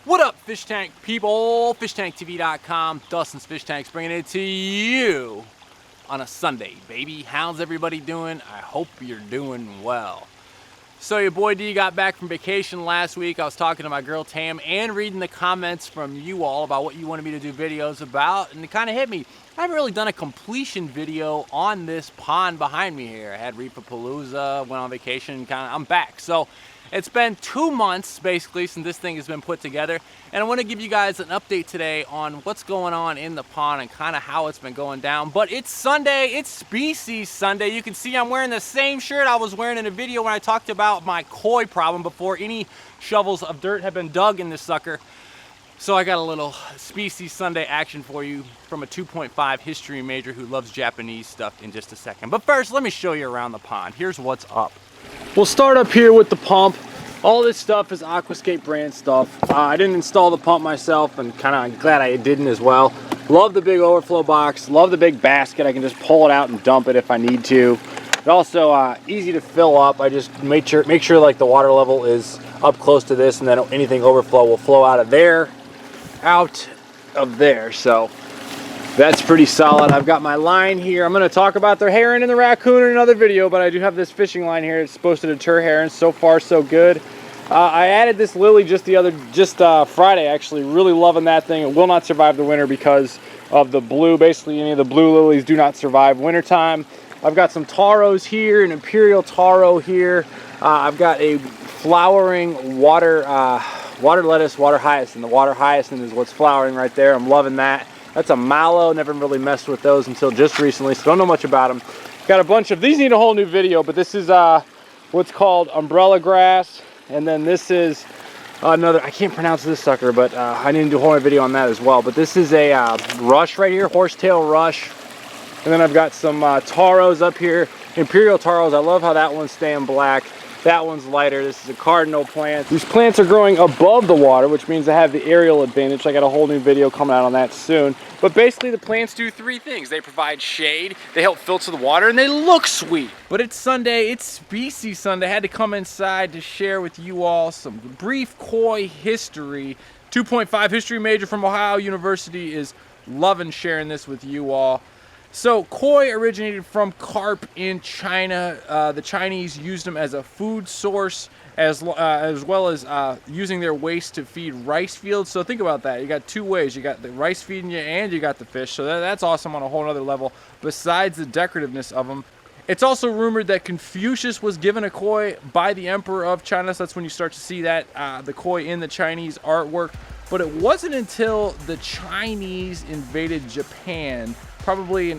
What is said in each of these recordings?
What up, fish tank people? FishTankTV.com. Dustin's Fish Tanks bringing it to you on a Sunday, baby. How's everybody doing? I hope you're doing well. So your boy D got back from vacation last week. I was talking to my girl Tam and reading the comments from you all about what you wanted me to do videos about, and it kind of hit me. I haven't really done a completion video on this pond behind me here. I had Reefapalooza, went on vacation, I'm back. So it's been 2 months basically since this thing has been put together, and I want to give you guys an update today on what's going on in the pond and kind of how it's been going down. But it's Sunday, it's Species Sunday. You can see I'm wearing the same shirt I was wearing in a video when I talked about my koi problem before any shovels of dirt have been dug in this sucker. So I got a little Species Sunday action for you from a 2.5 history major who loves Japanese stuff in just a second. But first, let me show you around the pond. Here's what's up. We'll start up here with the pump. All this stuff is Aquascape brand stuff. I didn't install the pump myself, and kind of glad I didn't as well. Love the big overflow box. Love the big basket. I can just pull it out and dump it if I need to. It's also easy to fill up. I just make sure like the water level is up close to this, and then anything overflow will flow out of there, So that's pretty solid. I've got my line here. I'm going to talk about the heron and the raccoon in another video, but I do have this fishing line here. It's supposed to deter herons. So far, so good. I added this lily just Friday, actually. Really loving that thing. It will not survive the winter because of the blue. Basically, any of the blue lilies do not survive wintertime. I've got some taros here, an imperial taro here. I've got a flowering water lettuce, water hyacinth. The water hyacinth is what's flowering right there. I'm loving that. That's a mallow. Never really messed with those until just recently, so don't know much about them. Got a bunch of these. Need a whole new video, but this is what's called umbrella grass, and then this is another. I can't pronounce this sucker, but I need to do a whole new video on that as well. But this is a rush right here, horsetail rush, and then I've got some taros up here, imperial taros. I love how that one's staying black. That one's lighter. This is a Cardinal Plant. These plants are growing above the water, which means I have the aerial advantage. I got a whole new video coming out on that soon. But basically the plants do three things. They provide shade, they help filter the water, and they look sweet. But it's Sunday, it's Species Sunday. I had to come inside to share with you all some brief koi history. 2.5 history major from Ohio University is loving sharing this with you all. So koi originated from carp in China. The Chinese used them as a food source as well as using their waste to feed rice fields. So think about that. You got two ways. You got the rice feeding you and you got the fish. So that's awesome on a whole other level besides the decorativeness of them. It's also rumored that Confucius was given a koi by the Emperor of China. So that's when you start to see that, the koi in the Chinese artwork. But it wasn't until the Chinese invaded Japan, probably in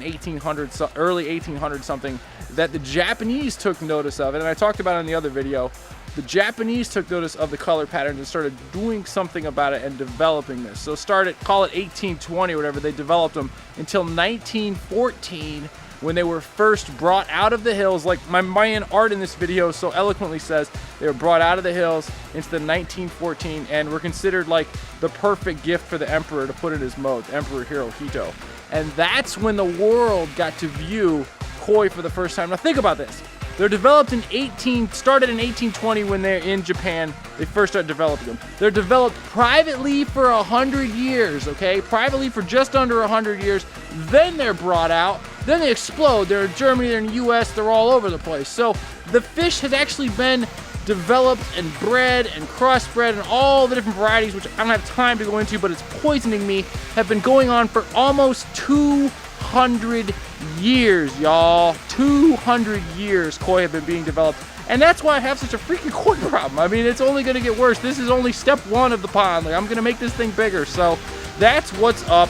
early 1800 something, that the Japanese took notice of it. And I talked about it in the other video. The Japanese took notice of the color patterns and started doing something about it and developing this. So call it 1820 or whatever, they developed them until 1914 when they were first brought out of the hills. Like my Mayan art in this video so eloquently says, they were brought out of the hills into the 1914 and were considered like the perfect gift for the emperor to put in his mode, Emperor Hirohito. And that's when the world got to view koi for the first time. Now think about this. They're developed started in 1820 when they're in Japan. They first started developing them. They're developed privately for 100 years, okay? Privately for just under 100 years. Then they're brought out. Then they explode. They're in Germany, they're in the US, they're all over the place. So the fish has actually been developed and bred and crossbred and all the different varieties, which I don't have time to go into, but it's poisoning me, have been going on for almost 200 years, y'all. 200 years koi have been being developed. And that's why I have such a freaking koi problem. I mean, it's only gonna get worse. This is only step one of the pond. Like, I'm gonna make this thing bigger. So that's what's up.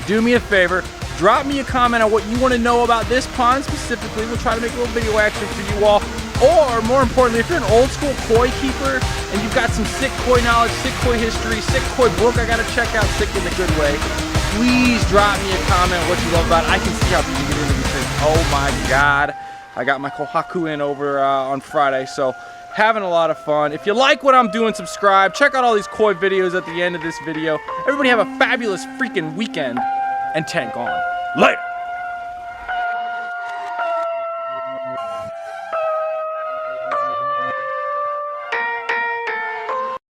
Do me a favor. Drop me a comment on what you want to know about this pond specifically. We'll try to make a little video action for you all. Or, more importantly, if you're an old school koi keeper and you've got some sick koi knowledge, sick koi history, sick koi book I gotta check out, sick in the good way, please drop me a comment on what you love about it. I can see how people get into these things. Oh my God. I got my kohaku in over on Friday, so having a lot of fun. If you like what I'm doing, subscribe. Check out all these koi videos at the end of this video. Everybody have a fabulous freaking weekend and tank on. Later.